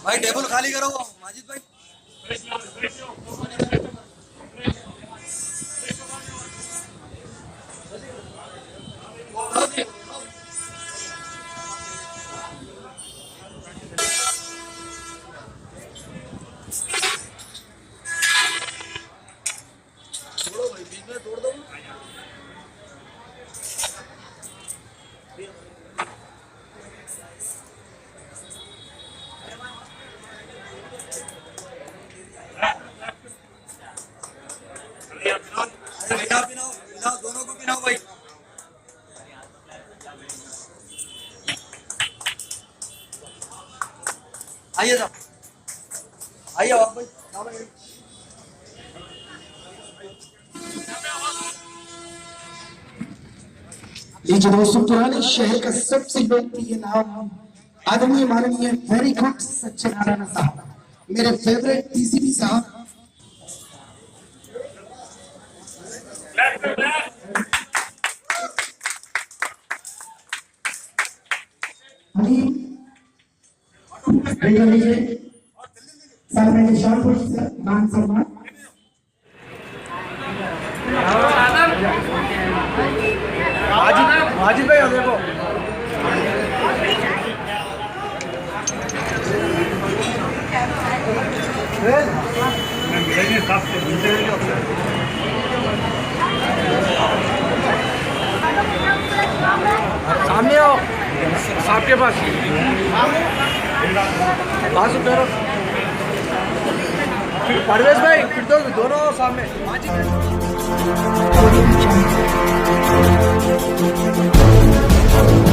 भाई टेबल खाली करो माजिद भाई। तोड़ो भाई, बीच में तोड़ दो। पिनाओ पिनाओ पिनाओ, दोनों को पिनाओ भाई। आइए साहब, आइए आप भाई। लीजिए दोस्तों, पुराने शहर का सबसे लोकप्रिय नाम आदरणीय माननीय वेरी गुड सच्चिदानंद साहब, मेरे फेवरेट टीसीपी साहब। लीजिए सामने शानपुर मान सम्मान। माजिद भाई देखो, सामने आओ साहब के पास बाजू करो। परवेश भाई फिर तो दोनों सामने। Audio Jungle.